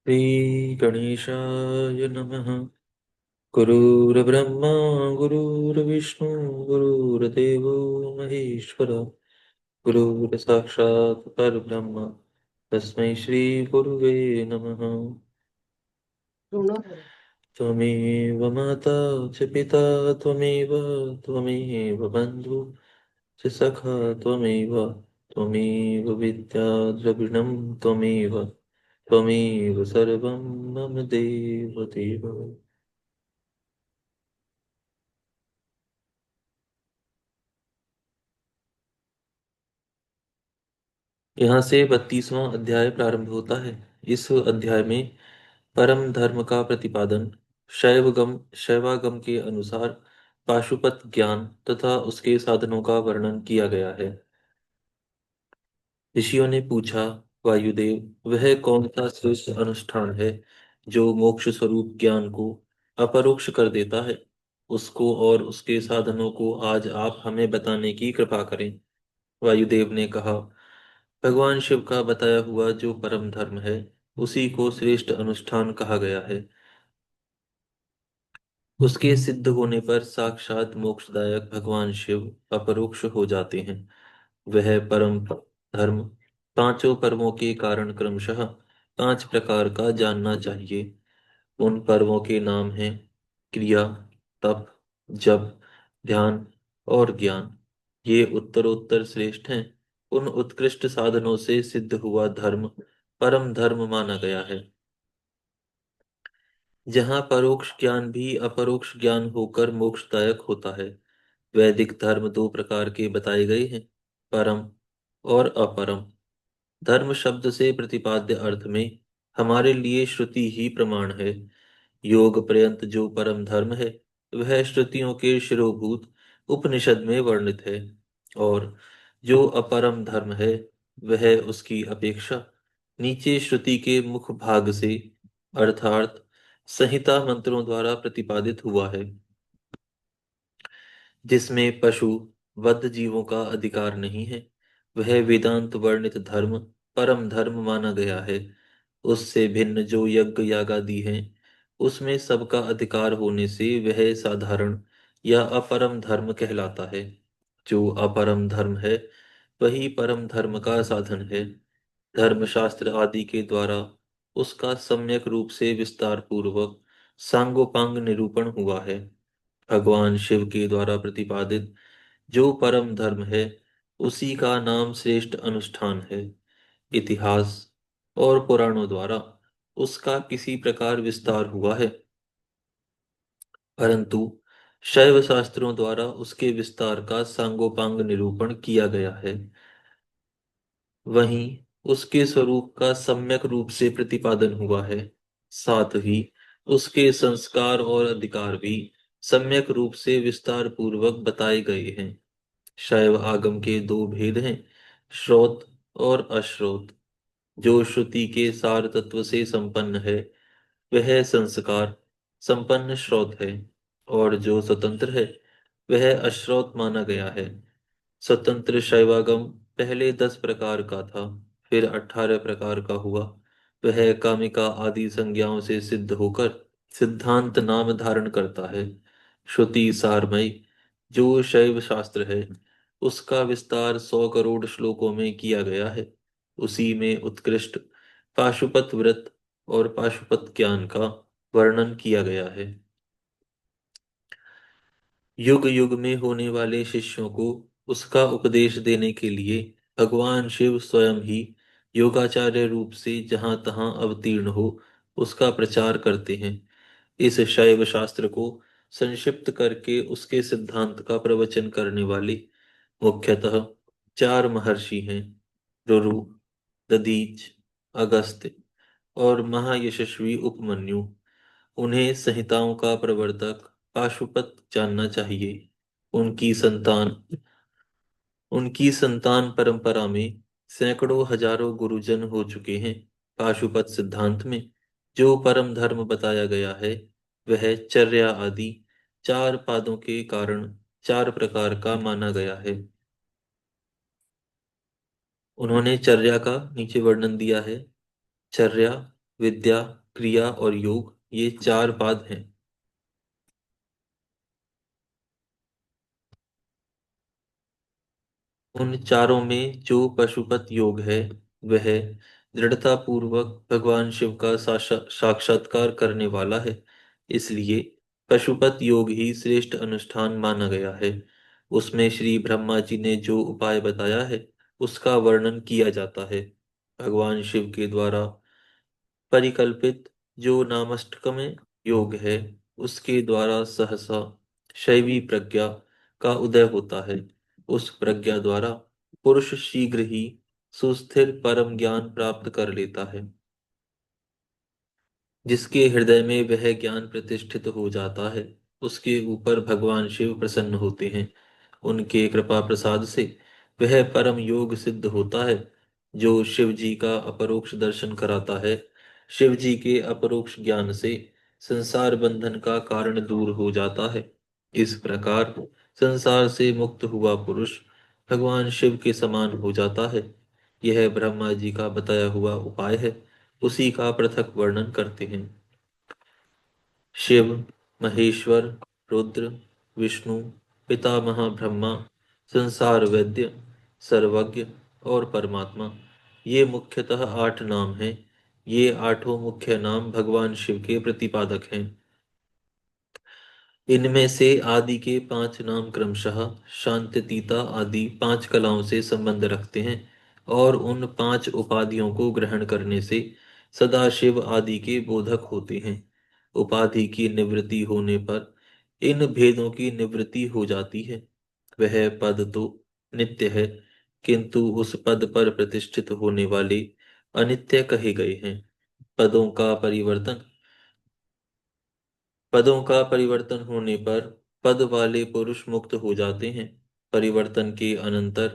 श्रीगणेशाय नमः। गुरुर्ब्रह्मा गुरुर्विष्णु गुरुर्देवो महेश्वर गुरुर्साक्षात् परब्रह्म तस्मै श्रीगुरुवे नमः। त्वमेव माता च पिता त्वमेव त्वमेव बन्धु च सखा त्वमेव त्वमेव विद्या द्रविणं त्वमेव त्वमेव सर्वं मम देव देव। यहाँ से 32वां अध्याय प्रारंभ होता है। इस अध्याय में परम धर्म का प्रतिपादन, शैवागम के अनुसार पाशुपत ज्ञान तथा उसके साधनों का वर्णन किया गया है। ऋषियों ने पूछा, वायुदेव, वह कौन सा श्रेष्ठ अनुष्ठान है जो मोक्ष स्वरूप ज्ञान को अपरोक्ष कर देता है? उसको और उसके साधनों को आज आप हमें बताने की कृपा करें। वायुदेव ने कहा, भगवान शिव का बताया हुआ जो परम धर्म है उसी को श्रेष्ठ अनुष्ठान कहा गया है। उसके सिद्ध होने पर साक्षात मोक्षदायक भगवान शिव अपरोक्ष हो जाते हैं। वह परम धर्म पांचों पर्वों के कारण क्रमशः 5 प्रकार का जानना चाहिए। उन पर्वों के नाम हैं क्रिया, तप, जप, ध्यान और ज्ञान। ये उत्तरोत्तर श्रेष्ठ हैं। उन उत्कृष्ट साधनों से सिद्ध हुआ धर्म परम धर्म माना गया है। जहाँ परोक्ष ज्ञान भी अपरोक्ष ज्ञान होकर मोक्षदायक होता है। वैदिक धर्म 2 प्रकार के बताए गए हैं, परम और अपरम। धर्म शब्द से प्रतिपाद्य अर्थ में हमारे लिए श्रुति ही प्रमाण है। योग पर्यंत जो परम धर्म है वह श्रुतियों के शिरोभूत उपनिषद में वर्णित है, और जो अपरम धर्म है वह उसकी अपेक्षा नीचे श्रुति के मुख भाग से अर्थात संहिता मंत्रों द्वारा प्रतिपादित हुआ है, जिसमें पशु वध जीवों का अधिकार नहीं है। वह वेदांत वर्णित धर्म परम धर्म माना गया है। उससे भिन्न जो यज्ञ यागादि हैं उसमें सबका अधिकार होने से वह साधारण या अपरम धर्म कहलाता है। जो अपरम धर्म है वही परम धर्म का साधन है। धर्मशास्त्र आदि के द्वारा उसका सम्यक रूप से विस्तार पूर्वक सांगोपांग निरूपण हुआ है। भगवान शिव के द्वारा प्रतिपादित जो परम धर्म है उसी का नाम श्रेष्ठ अनुष्ठान है। इतिहास और पुराणों द्वारा उसका किसी प्रकार विस्तार हुआ है, परंतु शैव शास्त्रों द्वारा उसके विस्तार का सांगोपांग निरूपण किया गया है। वहीं उसके स्वरूप का सम्यक रूप से प्रतिपादन हुआ है। साथ ही उसके संस्कार और अधिकार भी सम्यक रूप से विस्तार पूर्वक बताए गए हैं। शैव आगम के 2 भेद हैं, श्रोत और अश्रोत। जो श्रुति के सार तत्व से संपन्न है वह संस्कार संपन्न श्रोत है, और जो स्वतंत्र है वह अश्रोत माना गया है। स्वतंत्र शैवागम पहले 10 प्रकार का था, फिर 18 प्रकार का हुआ। वह कामिका आदि संज्ञाओं से सिद्ध होकर सिद्धांत नाम धारण करता है। श्रुति सारमय जो शैव शास्त्र है उसका विस्तार 100 करोड़ श्लोकों में किया गया है। उसी में उत्कृष्ट पाशुपत व्रत और पाशुपत ज्ञान का वर्णन किया गया है। युग युग में होने वाले शिष्यों को उसका उपदेश देने के लिए भगवान शिव स्वयं ही योगाचार्य रूप से जहां तहां अवतीर्ण हो उसका प्रचार करते हैं। इस शैव शास्त्र को संक्षिप्त करके उसके सिद्धांत का प्रवचन करने वाले मुख्यतः 4 महर्षि हैं, रुरु, दधीच, अगस्त्य और महायशस्वी उपमन्यु। उन्हें संहिताओं का प्रवर्तक पाशुपत जानना चाहिए। उनकी संतान उनकी संतान परंपरा में सैकड़ों हजारों गुरुजन हो चुके हैं। पाशुपत सिद्धांत में जो परम धर्म बताया गया है वह चर्या आदि 4 पादों के कारण 4 प्रकार का माना गया है। उन्होंने चर्या का नीचे वर्णन दिया है। चर्या विद्या, क्रिया और योग, ये चार पाद हैं। उन चारों में जो पशुपत योग है, वह दृढ़ता पूर्वक भगवान शिव का साक्षात्कार करने वाला है। इसलिए पशुपत योग ही श्रेष्ठ अनुष्ठान माना गया है। उसमें श्री ब्रह्मा जी ने जो उपाय बताया है, उसका वर्णन किया जाता है। भगवान शिव के द्वारा परिकल्पित जो नामष्टकमय योग है, उसके द्वारा सहसा शैवी प्रज्ञा का उदय होता है। उस प्रज्ञा द्वारा पुरुष शीघ्र ही सुस्थिर परम ज्ञान प्राप्त कर लेता है। जिसके हृदय में वह ज्ञान प्रतिष्ठित हो जाता है, उसके ऊपर भगवान शिव प्रसन्न होते हैं। उनके कृपा प्रसाद से वह परम योग सिद्ध होता है, जो शिव जी का अपरोक्ष दर्शन कराता है। शिव जी के अपरोक्ष ज्ञान से संसार बंधन का कारण दूर हो जाता है। इस प्रकार संसार से मुक्त हुआ पुरुष भगवान शिव के समान हो जाता है। यह ब्रह्मा जी का बताया हुआ उपाय है। उसी का पृथक वर्णन करते हैं। शिव, महेश्वर, रुद्र, विष्णु, पितामह ब्रह्मा, संसार वेद्य, सर्वज्ञ और परमात्मा, ये मुख्यतः 8 नाम हैं। ये आठों मुख्य नाम भगवान शिव के प्रतिपादक हैं। इनमें से आदि के 5 नाम क्रमशः शांतितीता आदि 5 कलाओं से संबंध रखते हैं, और उन 5 उपाधियों को ग्रहण करने से सदाशिव आदि के बोधक होते हैं। उपाधि की निवृत्ति होने पर इन भेदों की निवृत्ति हो जाती है। वह पद तो नित्य है, किंतु उस पद पर प्रतिष्ठित होने वाले अनित्य कहे गए हैं। पदों का परिवर्तन पदों का परिवर्तन होने पर पद वाले पुरुष मुक्त हो जाते हैं। परिवर्तन के अनंतर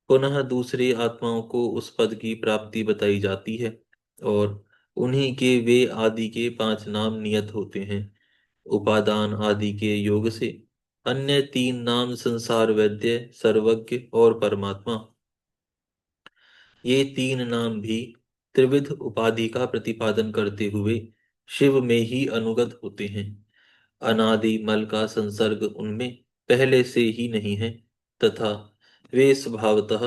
पुनः दूसरी आत्माओं को उस पद की प्राप्ति बताई जाती है, और उन्हीं के वे आदि के 5 नाम नियत होते हैं। उपादान आदि के योग से अन्य 3 नाम संसार वैद्य, सर्वज्ञ और परमात्मा, ये 3 नाम भी त्रिविध उपाधि का प्रतिपादन करते हुए शिव में ही अनुगत होते हैं। अनादि मल का संसर्ग उनमें पहले से ही नहीं है, तथा वे स्वभावतः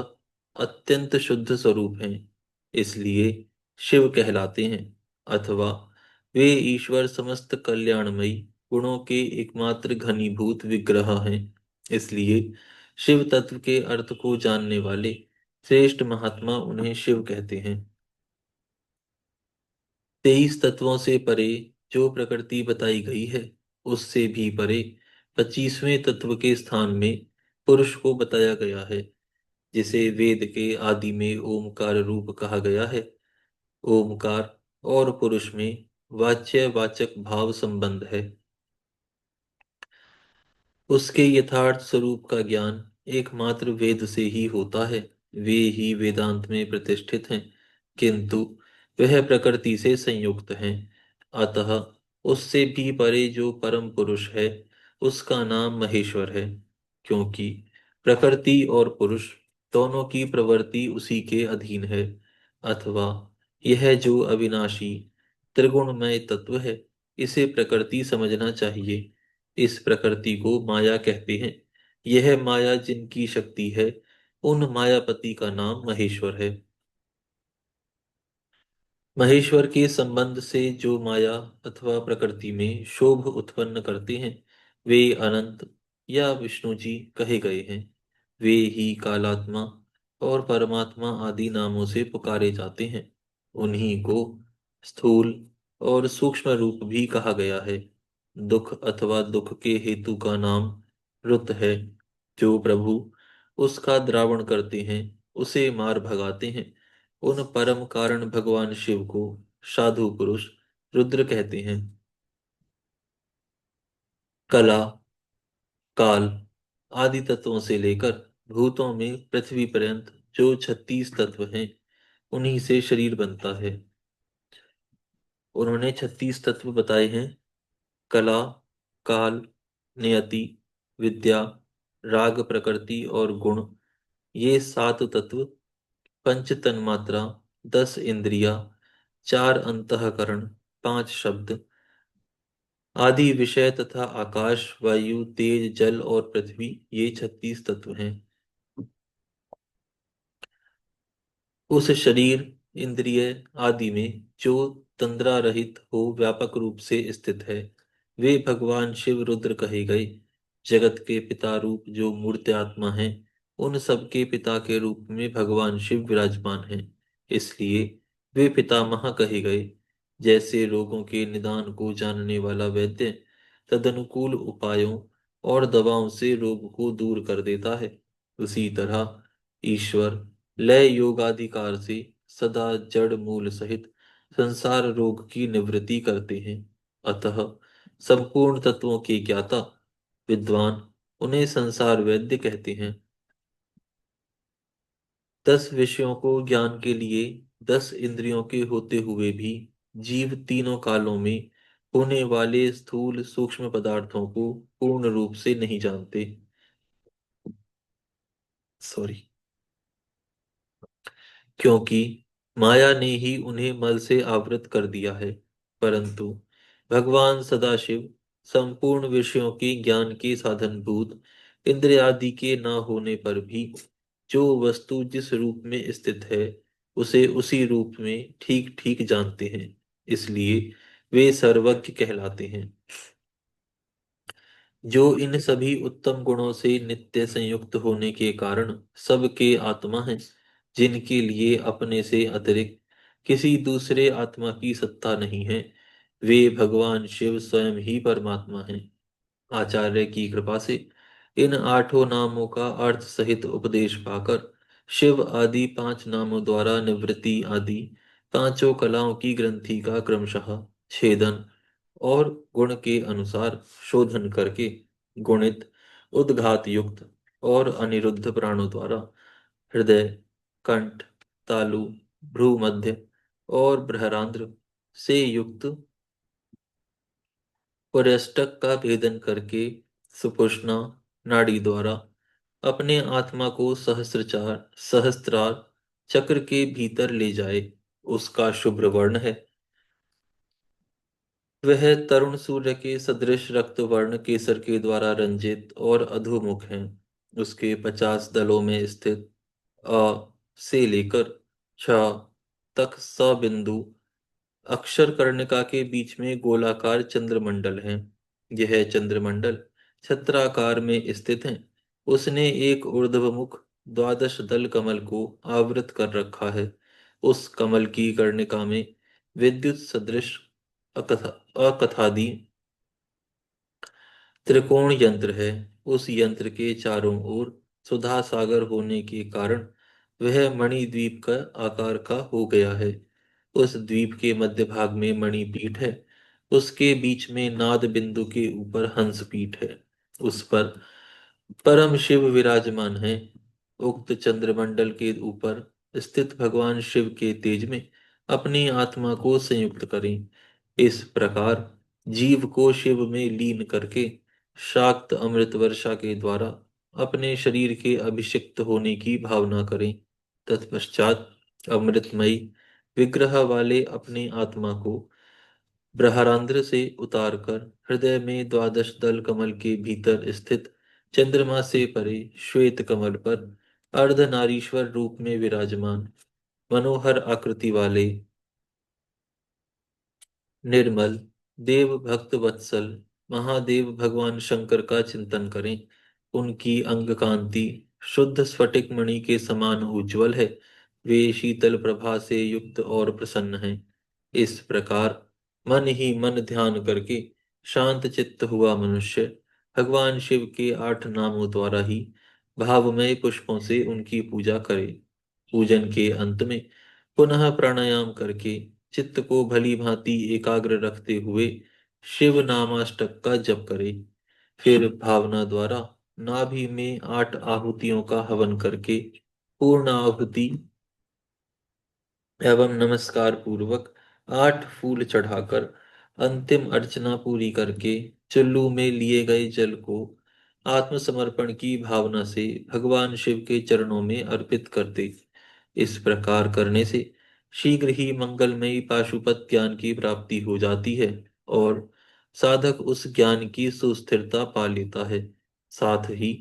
अत्यंत शुद्ध स्वरूप हैं, इसलिए शिव कहलाते हैं। अथवा वे ईश्वर समस्त कल्याणमयी गुणों के एकमात्र घनीभूत विग्रह हैं, इसलिए शिव तत्व के अर्थ को जानने वाले श्रेष्ठ महात्मा उन्हें शिव कहते हैं। 23 तत्वों से परे जो प्रकृति बताई गई है, उससे भी परे 25वें तत्व के स्थान में पुरुष को बताया गया है, जिसे वेद के आदि में ओमकार रूप कहा गया है। ओमकार और पुरुष में वाच्य वाचक भाव संबंध है। उसके यथार्थ स्वरूप का ज्ञान एकमात्र वेद से ही होता है। वे ही वेदांत में प्रतिष्ठित हैं, किंतु वह प्रकृति से संयुक्त हैं। अतः उससे भी परे जो परम पुरुष है, उसका नाम महेश्वर है, क्योंकि प्रकृति और पुरुष दोनों की प्रवृत्ति उसी के अधीन है। अथवा यह जो अविनाशी त्रिगुणमय तत्व है, इसे प्रकृति समझना चाहिए। इस प्रकृति को माया कहते हैं। यह माया जिनकी शक्ति है, उन मायापति का नाम महेश्वर है। महेश्वर के संबंध से जो माया अथवा प्रकृति में शोभ उत्पन्न करते हैं, वे अनंत या विष्णु जी कहे गए हैं। वे ही कालात्मा और परमात्मा आदि नामों से पुकारे जाते हैं। उन्हीं को स्थूल और सूक्ष्म रूप भी कहा गया है। दुख अथवा दुख के हेतु का नाम रुत है। जो प्रभु उसका द्रावण करते हैं, उसे मार भगाते हैं। उन परम कारण भगवान शिव को साधु पुरुष रुद्र कहते हैं। कला, काल आदि तत्वों से लेकर भूतों में पृथ्वी पर्यंत जो 36 तत्व हैं, उन्हीं से शरीर बनता है। उन्होंने 36 तत्व बताए हैं। कला, काल, नियति, विद्या, राग प्रकृति और गुण, ये 7 तत्व, पंच तन्मात्रा, 10 इंद्रिया, 4 अंतःकरण, 5 शब्द, आदि विषय तथा आकाश, वायु, तेज, जल और पृथ्वी, ये 36 तत्व हैं। उस शरीर, इंद्रिय आदि में जो तंद्रा रहित हो व्यापक रूप से स्थित है, वे भगवान शिव रुद्र कहे गए। जगत के पिता रूप जो मूर्त आत्मा है, उन सब के पिता के रूप में भगवान शिव विराजमान हैं। इसलिए वे पितामह कहे गए। जैसे रोगों के निदान को जानने वाला वैद्य तदनुकूल उपायों और दवाओं से रोग को दूर कर देता है, उसी तरह ईश्वर लय योगाधिकार से सदा जड़ मूल सहित संसार रोग की निवृत्ति करते हैं। अतः संपूर्ण तत्वों के ज्ञाता विद्वान उन्हें संसार वैद्य कहते हैं। 10 विषयों को ज्ञान के लिए 10 इंद्रियों के होते हुए भी जीव तीनों कालों में होने वाले स्थूल सूक्ष्म पदार्थों को पूर्ण रूप से नहीं जानते। सॉरी। क्योंकि माया ने ही उन्हें मल से आवृत कर दिया है। परंतु भगवान सदाशिव संपूर्ण विषयों के ज्ञान के साधनभूत इंद्रियादि के न होने पर भी जो वस्तु जिस रूप में स्थित है उसे उसी रूप में ठीक ठीक जानते हैं। इसलिए वे सर्वज्ञ कहलाते हैं। जो इन सभी उत्तम गुणों से नित्य संयुक्त होने के कारण सबके आत्मा हैं, जिनके लिए अपने से अतिरिक्त किसी दूसरे आत्मा की सत्ता नहीं है, वे भगवान शिव स्वयं ही परमात्मा हैं। आचार्य की कृपा से इन 8 नामों का अर्थ सहित उपदेश पाकर शिव आदि 5 नामों द्वारा निवृत्ति आदि पांचों कलाओं की ग्रंथि का क्रमशः छेदन और गुण के अनुसार शोधन करके गुणित, उद्घात युक्त और अनिरुद्ध प्राणों द्वारा हृदय, कंठ, तालु, भ्रू मध्य और बृहरांध्र से युक्त पर्यष्टक का भेदन करके सुपुष्णा नाड़ी द्वारा अपने आत्मा को सहस्त्रार चक्र के भीतर ले जाए, उसका शुभ्र वर्ण है। वह तरुण सूर्य के सदृश रक्त वर्ण केसर के द्वारा रंजित और अधोमुख है। उसके 50 दलों में स्थित अ से लेकर छ तक सबिंदु अक्षर कर्णिका के बीच में गोलाकार चंद्रमंडल है। यह चंद्रमंडल छत्राकार में स्थित है। उसने एक ऊर्ध्वमुख 12 दल कमल को आवृत कर रखा है। उस कमल की कर्णिका में विद्युत सदृश अकथादि त्रिकोण यंत्र है। उस यंत्र के चारों ओर सुधा सागर होने के कारण वह मणिद्वीप का आकार का हो गया है। उस द्वीप के मध्य भाग में मणिपीठ है। उसके बीच में नाद बिंदु के ऊपर हंस पीठ है। उस पर परम शिव विराजमान है। उक्त चंद्रमंडल के ऊपर स्थित भगवान शिव के तेज में अपनी आत्मा को संयुक्त करें। इस प्रकार जीव को शिव में लीन करके शाक्त अमृत वर्षा के द्वारा अपने शरीर के अभिषिक्त होने की भावना करें। तत्पश्चात अमृतमयी विग्रह वाले अपनी आत्मा को ब्रह्मांड से उतारकर हृदय में 12 दल कमल के भीतर स्थित चंद्रमा से परे श्वेत कमल पर अर्धनारीश्वर रूप में विराजमान मनोहर आकृति वाले निर्मल देव भक्त वत्सल महादेव भगवान शंकर का चिंतन करें। उनकी अंग कांति शुद्ध स्फटिक मणि के समान उज्जवल है। वे शीतल प्रभा से युक्त और प्रसन्न हैं। इस प्रकार मन ही मन ध्यान करके शांत चित्त हुआ मनुष्य भगवान शिव के 8 नामों द्वारा ही भावमय पुष्पों से उनकी पूजा करे। पूजन के अंत में पुनः प्राणायाम करके चित्त को भली भांति एकाग्र रखते हुए शिव नामाष्टक का जप करे। फिर भावना द्वारा नाभि में 8 आहुतियों का हवन करके पूर्ण आहुति एवं नमस्कार पूर्वक 8 फूल चढ़ाकर अंतिम अर्चना पूरी करके चुल्लू में लिए गए जल को आत्मसमर्पण की भावना से भगवान शिव के चरणों में अर्पित कर दे। इस प्रकार करने से शीघ्र ही मंगलमयी पाशुपत ज्ञान की प्राप्ति हो जाती है और साधक उस ज्ञान की सुस्थिरता पा लेता है। साथ ही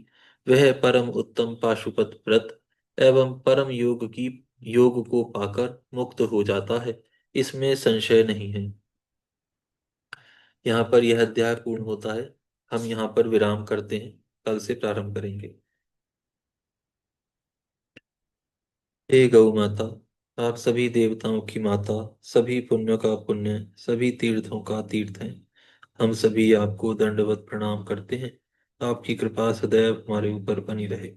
वह परम उत्तम पाशुपत व्रत एवं परम योग को पाकर मुक्त हो जाता है, इसमें संशय नहीं है। यहाँ पर यह अध्याय पूर्ण होता है। हम यहाँ पर विराम करते हैं, कल से प्रारंभ करेंगे। हे गौ माता, आप सभी देवताओं की माता, सभी पुण्यों का पुण्य, सभी तीर्थों का तीर्थ हैं। हम सभी आपको दंडवत प्रणाम करते हैं। आपकी कृपा सदैव हमारे ऊपर बनी रहे।